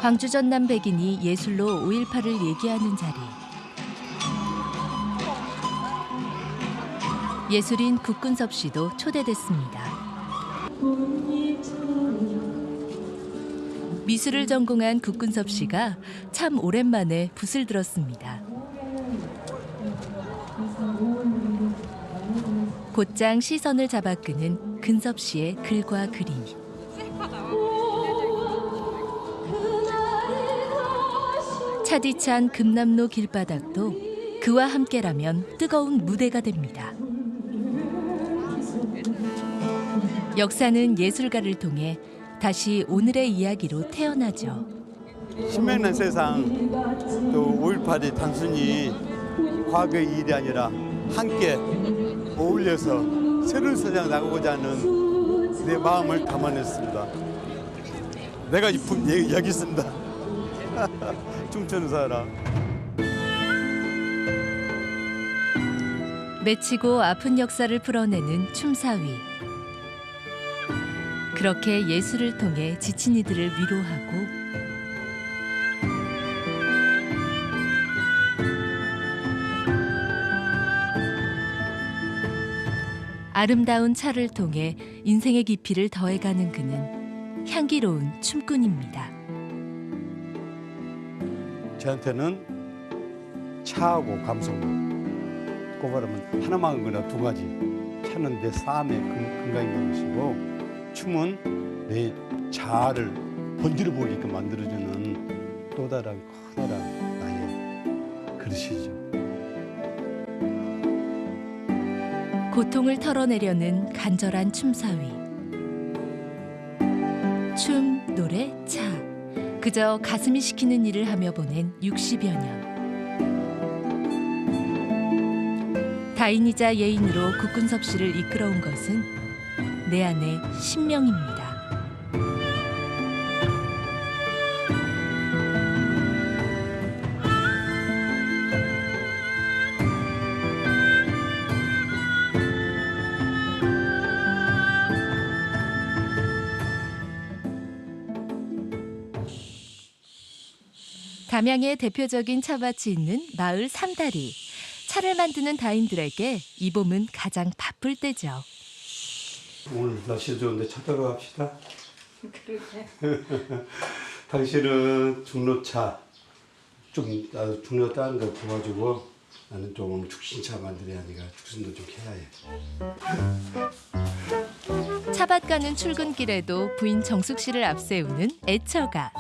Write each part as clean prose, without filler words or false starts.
광주 전남 백인이 예술로 5.18을 얘기하는 자리. 예술인 국군섭 씨도 초대됐습니다. 미술을 전공한 국군섭 씨가 참 오랜만에 붓을 들었습니다. 곧장 시선을 잡아끄는 근섭 씨의 글과 그림. 차디찬 금남로 길바닥도 그와 함께라면 뜨거운 무대가 됩니다. 역사는 예술가를 통해 다시 오늘의 이야기로 태어나죠. 신명난 세상 또 5.18이 단순히 과거의 일이 아니라 함께 어울려서 새로운 세상 나가고자 하는 내 마음을 담아냈습니다. 내가 여기 있습니다. 춤추는 사람. 맺히고 아픈 역사를 풀어내는 춤사위. 그렇게 예술을 통해 지친 이들을 위로하고 아름다운 차를 통해 인생의 깊이를 더해가는 그는 향기로운 춤꾼입니다. 저한테는 차하고 감성, 고발하면 하나만 거나 두 가지. 차는 내 삶의 건강인 것이고 춤은 내 자아를 번지러 보게끔 만들어주는 또 다른 커다란 나의 그릇이죠. 고통을 털어내려는 간절한 춤사위. 춤, 노래, 차. 그저 가슴이 시키는 일을 하며 보낸 60여 년. 다인이자 예인으로 국군섭 씨를 이끌어온 것은 내 안의 신명입니다. 담양의 대표적인 차밭이 있는 마을 삼다리. 차를 만드는 다인들에게 이 봄은 가장 바쁠 때죠. 오늘 날씨 좋은데 차 타러 갑시다. 그러게. 당신은 중로차, 나도 중로 다른 거 구워가지고 나는 좀 죽신차 만들어야 하니까 죽순도 좀 캐야 해. 차밭 가는 출근길에도 부인 정숙 씨를 앞세우는 애처가.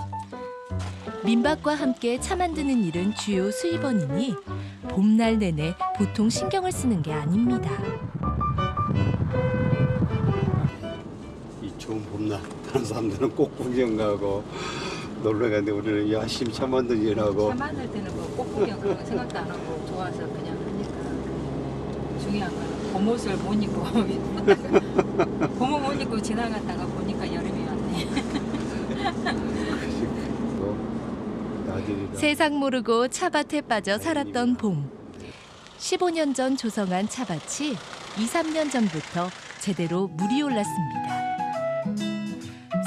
민박과 함께 차 만드는 일은 주요 수입원이니 봄날 내내 보통 신경을 쓰는 게 아닙니다. 이 좋은 봄날 다른 사람들은 꼭 구경 가고 놀러 가는데 우리는 열심히 차 만들 일하고. 차 만들 때는 뭐꽃 구경 그런 거 생각도 안 하고 좋아서 그냥 하니까 중요한 건 봄옷을 못 입고 봄옷 못 입고 지나갔다가 보니까 여름이 왔네. 세상 모르고 차밭에 빠져 살았던 봄. 15년 전 조성한 차밭이 2, 3년 전부터 제대로 물이 올랐습니다.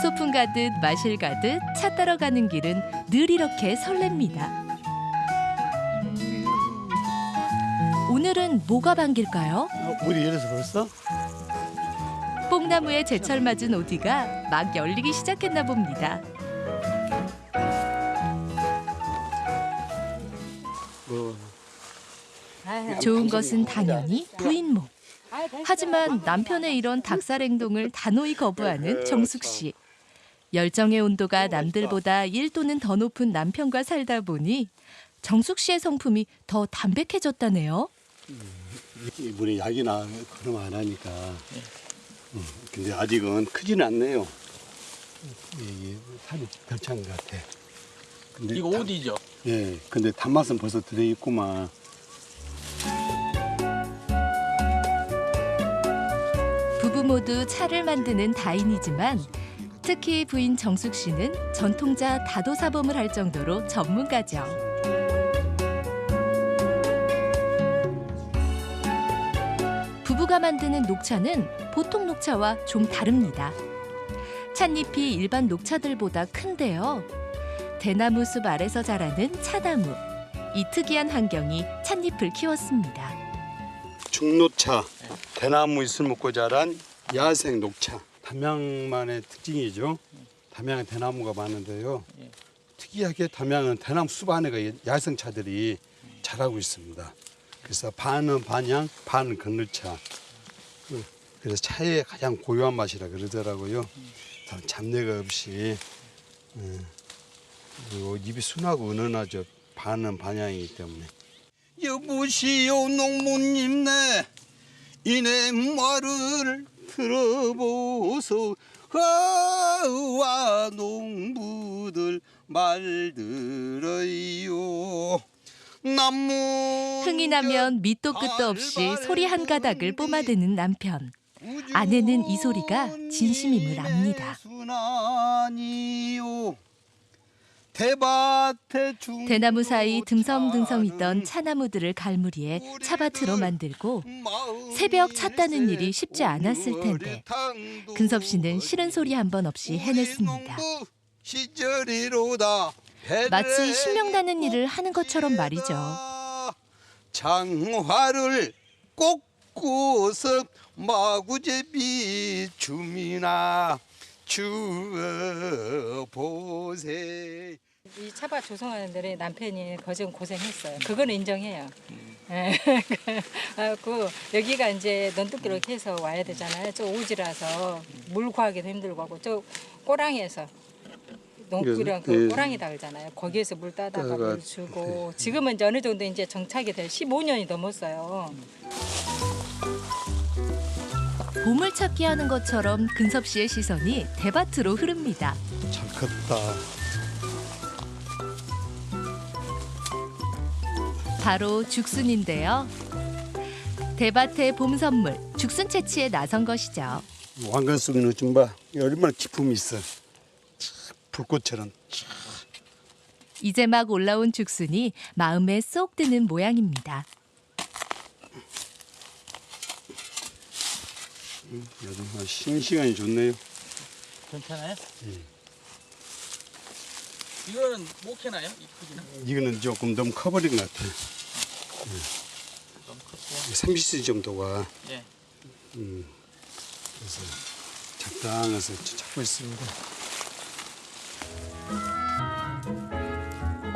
소풍 가듯 마실 가듯 차 따라 가는 길은 늘 이렇게 설렙니다. 오늘은 뭐가 반길까요? 우리 이래서 벌써? 뽕나무에 제철 맞은 오디가 막 열리기 시작했나 봅니다. 좋은 것은 당연히 부인목. 하지만 남편의 이런 닭살 행동을 단호히 거부하는 정숙 씨. 열정의 온도가 남들보다 1도는 더 높은 남편과 살다 보니 정숙 씨의 성품이 더 담백해졌다네요. 이분이 약이나 그런 거 안 하니까. 근데 아직은 크지는 않네요. 이게 살이 덜 찬 것 같아. 근데 이거 어디죠? 예, 근데 단맛은 벌써 들어있구만. 부부 모두 차를 만드는 다인이지만 특히 부인 정숙 씨는 전통자 다도사범을 할 정도로 전문가죠. 부부가 만드는 녹차는 보통 녹차와 좀 다릅니다. 찻잎이 일반 녹차들보다 큰데요. 대나무 숲 아래서 자라는 차나무. 이 특이한 환경이 찻잎을 키웠습니다. 중노차, 대나무 이슬 먹고 자란 야생 녹차. 담양만의 특징이죠. 담양에 대나무가 많은데요. 특이하게 담양은 대나무 숲 안에가 야생차들이 자라고 있습니다. 그래서 반은 반향, 반은 건르차. 그래서 차의 가장 고유한 맛이라 그러더라고요. 잡내가 없이 그리고 입이 순하고 은은하죠. 반은 반향이기 때문에. 여보시오 농부님네 이내 말을 들어보소. 와 농부들 말 들어요. 흥이 나면 밑도 끝도 없이 소리 한 가닥을 뿜어대는 남편. 아내는 이 소리가 진심임을 압니다. 대나무 사이 듬성듬성 있던 차나무들을 갈무리해 차밭으로 만들고 새벽 차 따는 일이 쉽지 않았을 텐데 근섭 씨는 싫은 소리 한 번 없이 해냈습니다. 마치 신명나는 일을 하는 것처럼 말이죠. 장화를 꽂고서 마구제비 춤이나 추어보세. 이 차밭 조성하는 데에 남편이 거좀 고생했어요. 그거는 인정해요. 그 여기가 이제 넌뚝기로 이렇게 해서 와야 되잖아요. 저 오지라서 물 구하기도 힘들고 하고 저 꼬랑에서 농구랑 그 꼬랑이다 그러잖아요. 거기에서 물 따다가 물 주고 지금은 이제 어느 정도 이제 정착이 될 15년이 넘었어요. 보물찾기 하는 것처럼 근섭 씨의 시선이 대밭으로 흐릅니다. 잘 컸다. 바로 죽순인데요. 대밭의 봄 선물, 죽순 채취에 나선 것이죠. 왕관 속에 넣어준 봐. 얼마나 기품이 있어. 불꽃처럼. 이제 막 올라온 죽순이 마음에 쏙 드는 모양입니다. 아주 싱싱하니 좋네요. 괜찮아요? 이거는 못 캐나요? 이 크기는? 이거는 조금 너무 커버린 것 같아요. 너무 컸고. 30cm 정도가. 예. 그래서 적당해서 찾고 있습니다.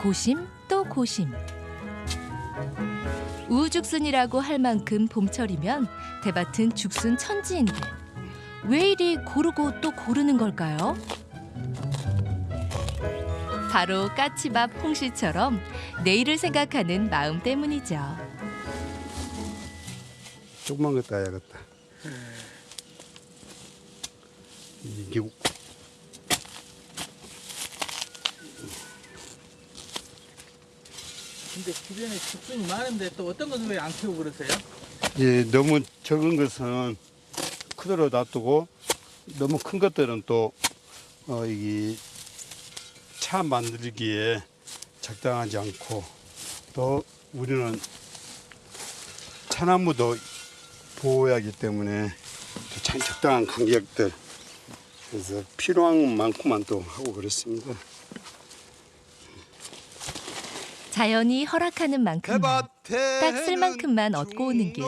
고심 또 고심. 우죽순이라고 할 만큼 봄철이면 대밭은 죽순 천지인데 왜 이리 고르고 또 고르는 걸까요? 바로 까치밥 홍시처럼 내일을 생각하는 마음 때문이죠. 조그만 거 따야겠다. 이게 근데 주변에 죽순이 많은데 또 어떤 것은 왜 안 키우고 그러세요? 예, 너무 적은 것은 그대로 놔두고 너무 큰 것들은 또 이 차 만들기에 적당하지 않고 또 우리는 차나무도 보호해야 하기 때문에 참 적당한 간격들 그래서 필요한 만큼만 또 하고 그렇습니다. 자연이 허락하는 만큼만 딱 쓸 만큼만 얻고 오는 길.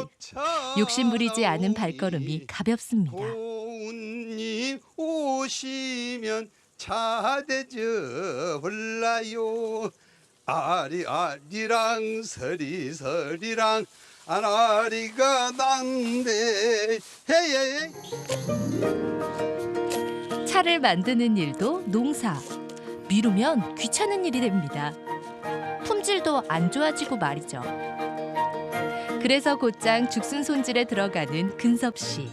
욕심 부리지 않은 발걸음이 가볍습니다. 고운님 오시면 차대저 홀라요 아리아리랑 서리서리랑 아나리가 난데 헤이. 차를 만드는 일도 농사. 미루면 귀찮은 일이 됩니다. 품질도 안 좋아지고 말이죠. 그래서 곧장 죽순 손질에 들어가는 근섭 씨.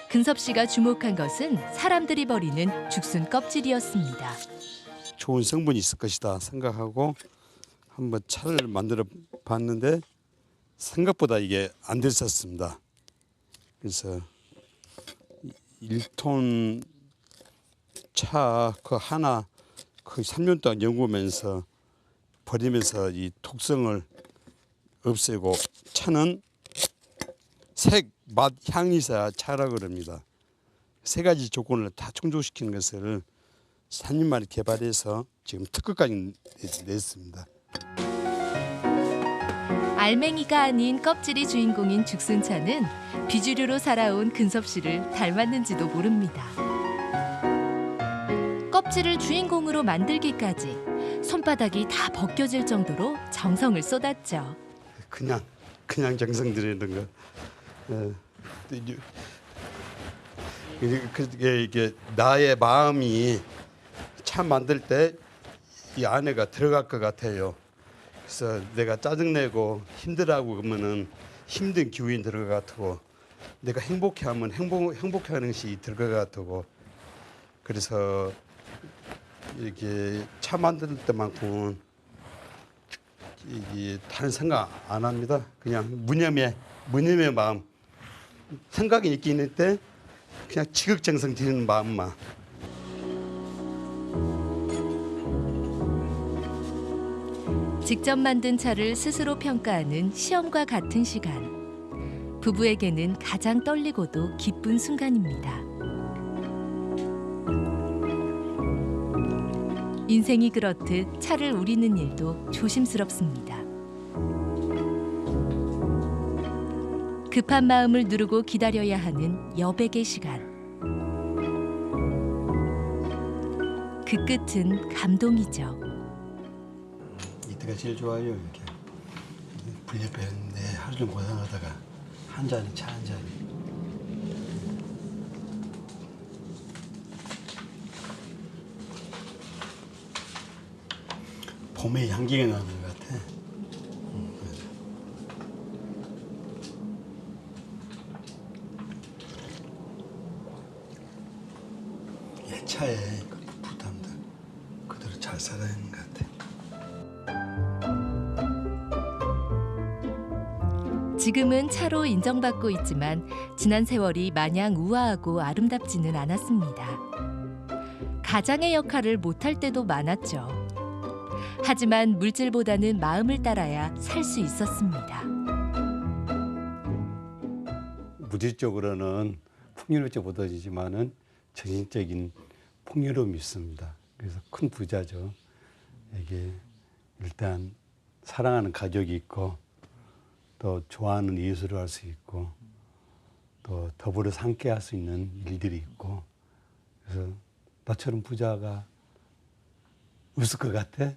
근섭 씨가 주목한 것은 사람들이 버리는 죽순 껍질이었습니다. 좋은 성분이 있을 것이다 생각하고 한번 차를 만들어 봤는데 생각보다 이게 안 됐었습니다. 그래서 1톤 차 그 하나 거의 3년 동안 연구하면서 버리면서 이 독성을 없애고 차는 색, 맛, 향이 있어야 차라고 그럽니다. 세 가지 조건을 다 충족시키는 것을 3년만에 개발해서 지금 특허까지 냈습니다. 알맹이가 아닌 껍질이 주인공인 죽순차는 비주류로 살아온 근섭 씨를 닮았는지도 모릅니다. 껍질을 주인공으로 만들기까지 손바닥이 다 벗겨질 정도로 정성을 쏟았죠. 그냥 정성 들이는 거. 이게 나의 마음이 차 만들 때 이 안에가 들어갈 것 같아요. 그래서 내가 짜증내고 힘들하고 그러면은 힘든 기운이 들어갈 것 같고, 내가 행복해하면 행복해하는 것이 들어갈 것 같고, 그래서 이렇게 차 만들 때만큼은 이게 다른 생각 안 합니다. 그냥 무념의 마음, 생각이 있긴 있는데 그냥 지극정성 드리는 마음만. 직접 만든 차를 스스로 평가하는 시험과 같은 시간. 부부에게는 가장 떨리고도 기쁜 순간입니다. 인생이 그렇듯 차를 우리는 일도 조심스럽습니다. 급한 마음을 누르고 기다려야 하는 여백의 시간. 그 끝은 감동이죠. 이때가 제일 좋아요. 이렇게 불 옆에 내 하루 좀 고생하다가 한 잔이 차 한 잔이. 봄의 향기가 나는 것 같아. 이 차에 부담도 그대로 잘 살아있는 것 같아. 지금은 차로 인정받고 있지만 지난 세월이 마냥 우아하고 아름답지는 않았습니다. 가장의 역할을 못할 때도 많았죠. 하지만 물질보다는 마음을 따라야 살 수 있었습니다. 물질적으로는 풍요롭지 못하지만은 정신적인 풍요로움이 있습니다. 그래서 큰 부자죠. 이게 일단 사랑하는 가족이 있고, 또 좋아하는 예술을 할 수 있고, 또 더불어 함께 할 수 있는 일들이 있고, 그래서 나처럼 부자가 없을 것 같아.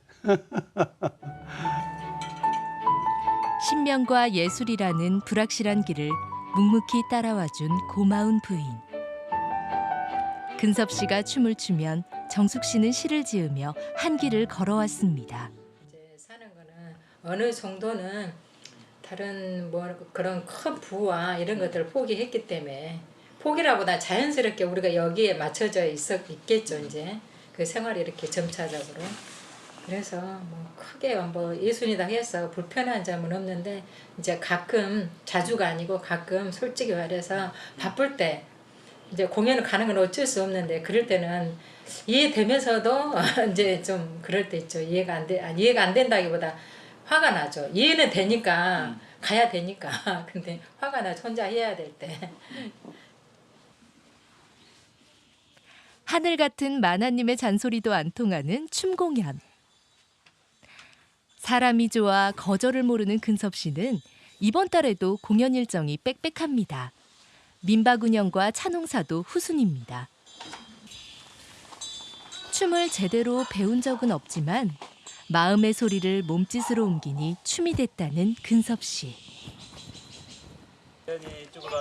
신명과 예술이라는 불확실한 길을 묵묵히 따라와준 고마운 부인. 근섭 씨가 춤을 추면 정숙 씨는 시를 지으며 한 길을 걸어왔습니다. 이제 사는 거는 어느 정도는 다른 뭐 그런 큰 부와 이런 것들을 포기했기 때문에, 포기라보다 자연스럽게 우리가 여기에 맞춰져 있겠죠. 이제 그 생활이 이렇게 점차적으로. 그래서 뭐 크게 뭐 예술이다 해서 불편한 점은 없는데, 이제 가끔, 자주가 아니고 가끔 솔직히 말해서 바쁠 때 이제 공연을 가는 건 어쩔 수 없는데, 그럴 때는 이해되면서도 이제 좀 그럴 때 있죠. 이해가 안 된다기보다 화가 나죠. 이해는 되니까 가야 되니까. 근데 화가 나죠. 혼자 해야 될 때. 하늘 같은 만화님의 잔소리도 안 통하는 춤 공연. 사람이 좋아 거절을 모르는 근섭 씨는 이번 달에도 공연 일정이 빽빽합니다. 민박운영과 차농사도 후순입니다. 춤을 제대로 배운 적은 없지만 마음의 소리를 몸짓으로 옮기니 춤이 됐다는 근섭 씨. 이쪽으로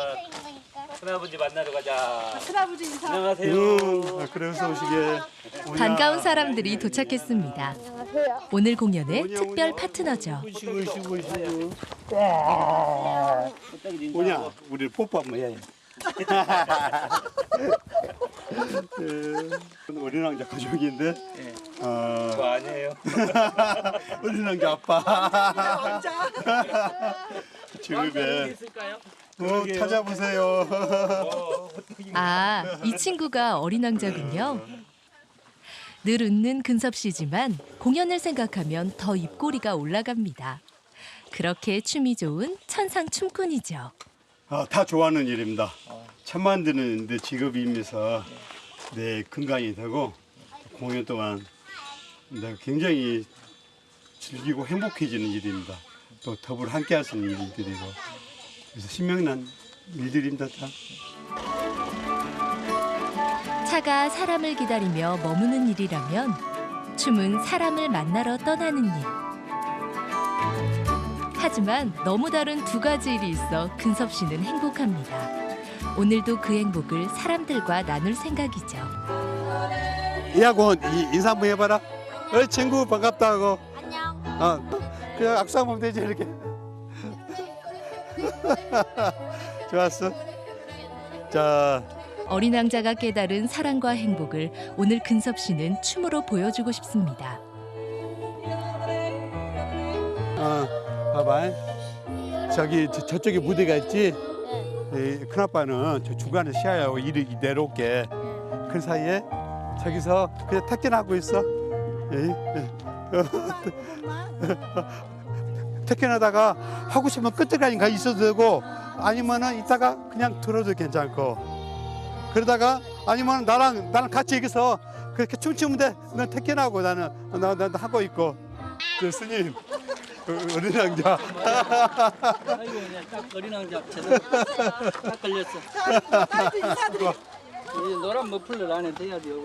큰아버지 만나러 가자. 큰아버지 인사. 안녕하세요. 그래서 오시게. 반가운 사람들이 도착했습니다. 오늘 공연의 특별 파트너죠. 쉬고. 오냐, 우리 뽀뽀 한번 해. 어린 왕자 가족인데. 그거 아니에요. 어린 왕자 아빠. 집에 있을까요? 찾아보세요. 아, 이 친구가 어린 왕자군요. 늘 웃는 근섭 씨지만 공연을 생각하면 더 입꼬리가 올라갑니다. 그렇게 춤이 좋은 천상 춤꾼이죠. 다 좋아하는 일입니다. 참 만드는 데 직업이면서 내 건강이 되고 공연 동안 내가 굉장히 즐기고 행복해지는 일입니다. 또 더불어 함께 할 수 있는 일들이고 그래서 신명난 일들입니다. 다. 차가 사람을 기다리며 머무는 일이라면 춤은 사람을 만나러 떠나는 일. 하지만 너무 다른 두 가지 일이 있어 근섭 씨는 행복합니다. 오늘도 그 행복을 사람들과 나눌 생각이죠. 야고 인사 한번 해봐라. 친구 반갑다고. 안녕. 그냥 악수 한번 되지 이렇게. 좋았어. 자. 어린 왕자가 깨달은 사랑과 행복을 오늘 근섭 씨는 춤으로 보여주고 싶습니다. 봐봐. 저쪽에 무대가 있지. 큰아빠는 저 중간에 시야하고 이리 내려올게. 그 사이에 저기서 그냥 택견하고 있어. 택견하다가 하고 싶으면 끝까지 가 있어도 되고 아니면은 이따가 그냥 들어도 괜찮고. 그러다가 아니면 나랑 같이 여기서 그렇게 춤추면 돼. 난 택견하고 나는 하고 있고. 스님. 어린 왕자. 아이고 그냥 딱 어린 왕자 제대로 딱 걸렸어. 이 노란 머플러 안에 돼야 돼요.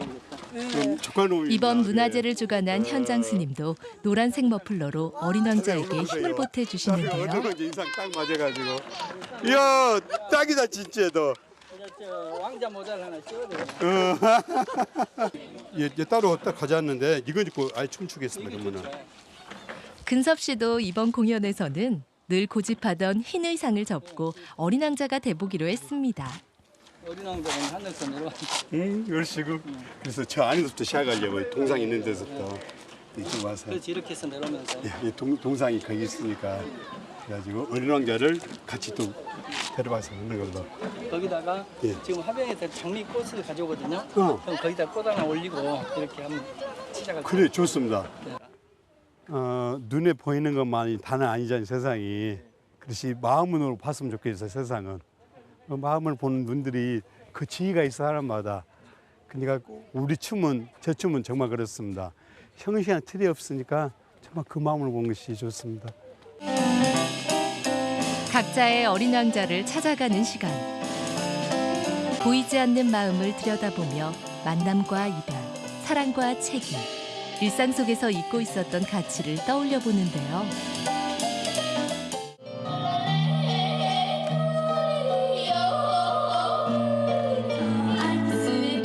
이번 문화제를 주관한 현장 스님도 노란색 머플러로 어린 왕자에게 힘을 보태 주시는데요. 어린 왕자 인상 딱 맞아가지고. 이야 딱이다 진짜 너. 저 왕자 모자를 하나 씌워야 돼요. 얘 따로 딱 가져왔는데 이거 입고 아예 춤추겠습니다. 그러면은. 근섭 씨도 이번 공연에서는 늘 고집하던 흰 의상을 접고 어린 왕자가 돼보기로 했습니다. 어린 왕자는 하늘에서 내려와. 열시고. 그래서 저 안에서부터 시작하려고 동상 있는 데서부터 이쪽 와서. 그렇지 이렇게 해서 내려오면서. 이 동상이 거기 있으니까 그래가지고 어린 왕자를 같이 또 데려와서 하는 걸로. 거기다가 예. 지금 화병에서 장미꽃을 가져오거든요. 어. 그럼 거기다 꽃 하나 올리고 이렇게 하면 시작을. 그래 좋습니다. 네. 눈에 보이는 것만이 다는 아니잖아요 세상이. 그렇지 마음으로 봤으면 좋겠어요 세상은. 마음을 보는 눈들이 그 지혜가 있어 사람마다. 그러니까 우리 춤은 제 춤은 정말 그렇습니다. 형식이나 틀이 없으니까 정말 그 마음을 보는 것이 좋습니다. 각자의 어린 왕자를 찾아가는 시간. 보이지 않는 마음을 들여다보며 만남과 이별, 사랑과 책임, 일상 속에서 잊고 있었던 가치를 떠올려 보는데요.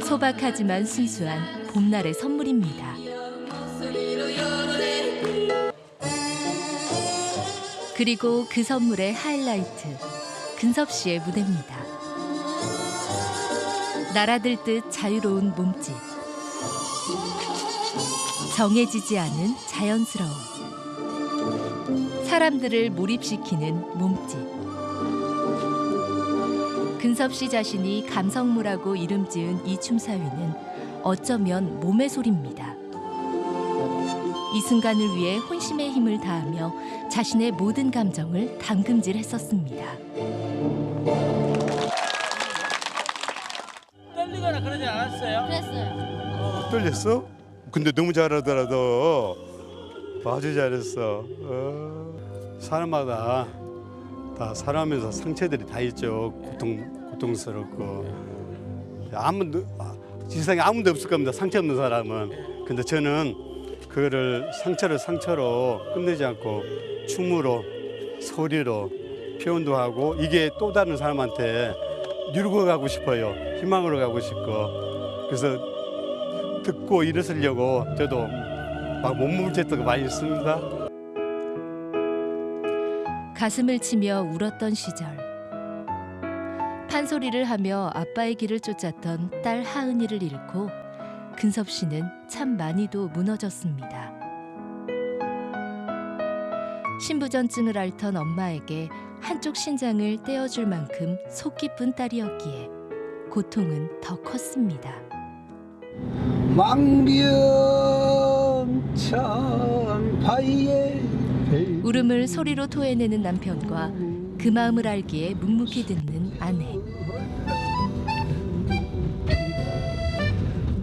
소박하지만 순수한 봄날의 선물입니다. 그리고 그 선물의 하이라이트, 근섭 씨의 무대입니다. 날아들 듯 자유로운 몸짓, 정해지지 않은 자연스러움, 사람들을 몰입시키는 몸짓. 근섭 씨 자신이 감성무라고 이름 지은 이 춤사위는 어쩌면 몸의 소리입니다. 이 순간을 위해 혼심의 힘을 다하며 자신의 모든 감정을 담금질했었습니다. 떨리거나 그러지 않았어요? 그랬어요. 떨렸어? 근데 너무 잘하더라도 아주 잘했어. 사람마다 다 살아가면서 상처들이 다 있죠. 고통스럽고 세상에 아무도 없을 겁니다. 상처 없는 사람은. 근데 저는 그거를 상처를 상처로 끝내지 않고 춤으로 소리로 표현도 하고 이게 또 다른 사람한테 누르고 가고 싶어요. 희망으로 가고 싶고. 그래서 듣고 일어서려고 저도 막 몸부림쳤던 거 많이 있습니다. 가슴을 치며 울었던 시절. 판소리를 하며 아빠의 길을 쫓았던 딸 하은이를 잃고 근섭 씨는 참 많이도 무너졌습니다. 신부전증을 앓던 엄마에게 한쪽 신장을 떼어줄 만큼 속 깊은 딸이었기에 고통은 더 컸습니다. 망병천 바위에 울음을 소리로 토해내는 남편과 그 마음을 알기에 묵묵히 듣는 아내.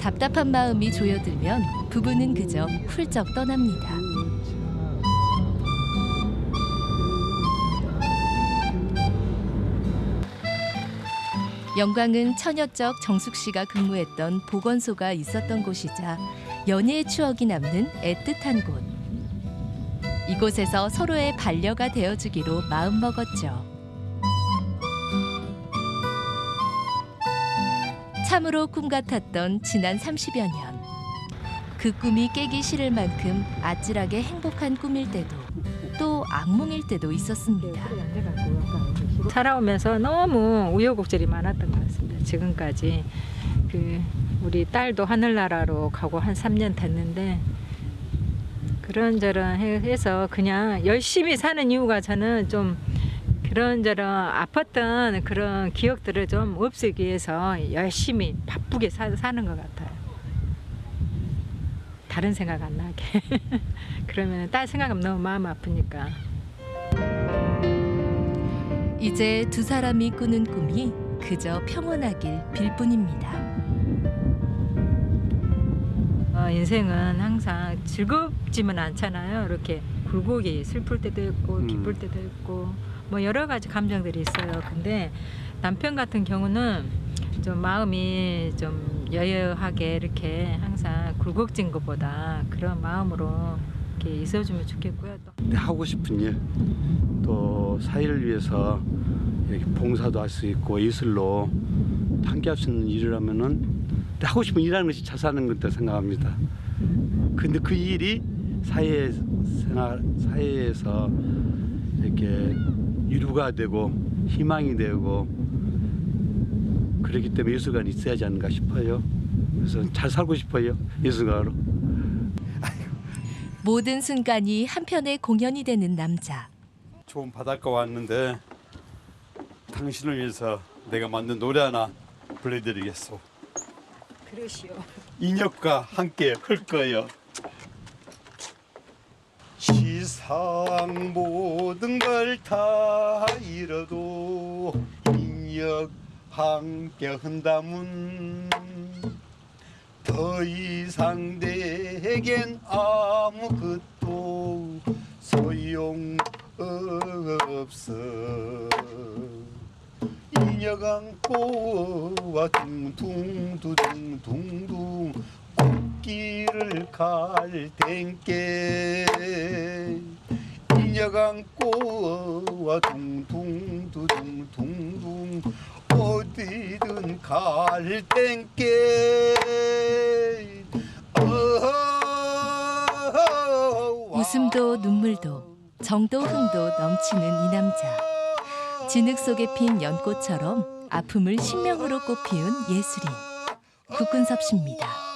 답답한 마음이 조여들면 부부는 그저 훌쩍 떠납니다. 영광은 처녀적 정숙 씨가 근무했던 보건소가 있었던 곳이자 연희의 추억이 남는 애틋한 곳. 이곳에서 서로의 반려가 되어주기로 마음먹었죠. 참으로 꿈 같았던 지난 30여 년. 그 꿈이 깨기 싫을 만큼 아찔하게 행복한 꿈일 때도 또 악몽일 때도 있었습니다. 살아오면서 너무 우여곡절이 많았던 것 같습니다. 지금까지 우리 딸도 하늘나라로 가고 한 3년 됐는데 그런저런 해서 그냥 열심히 사는 이유가 저는 좀 그런저런 아팠던 그런 기억들을 좀 없애기 위해서 열심히 바쁘게 사는 것 같아요. 다른 생각 안 나게. 그러면 딸 생각하면 너무 마음 아프니까. 이제 두 사람이 꾸는 꿈이 그저 평온하길 빌 뿐입니다. 인생은 항상 즐겁지만 않잖아요. 이렇게 굴곡이 슬플 때도 있고 기쁠 때도 있고 뭐 여러 가지 감정들이 있어요. 근데 남편 같은 경우는 좀 마음이 좀 여여하게 이렇게 항상 굴곡진 것보다 그런 마음으로 이렇게 있어주면 좋겠고요. 또. 하고 싶은 일, 또 사회를 위해서 이렇게 봉사도 할 수 있고 예술로 함께할 수 있는 일을 하면은 하고 싶은 일하는 것이 잘 사는 것다 생각합니다. 근데 그 일이 사회에서 이렇게 유루가 되고 희망이 되고 그렇기 때문에 예술가는 있어야지 않는가 싶어요. 그래서 잘 살고 싶어요, 예술가로. 모든 순간이 한편의 공연이 되는 남자. 좋은 바닷가 왔는데 당신을 위해서 내가 만든 노래 하나 불러드리겠소. 그러시오. 인혁과 함께 할 거예요. 세상 모든 걸 다 잃어도 인혁 함께 한다면 더 이상 내겐 아무것도 소용없어. 인혁 안고 와 둥둥두둥둥둥 꽃길을 갈 땐께 인혁 안고 와 둥둥두둥둥둥 어디든 갈 땐께 웃음도 눈물도 정도 흥도 넘치는 이 남자. 진흙 속에 핀 연꽃처럼 아픔을 신명으로 꽃피운 예술인 국군섭씨입니다.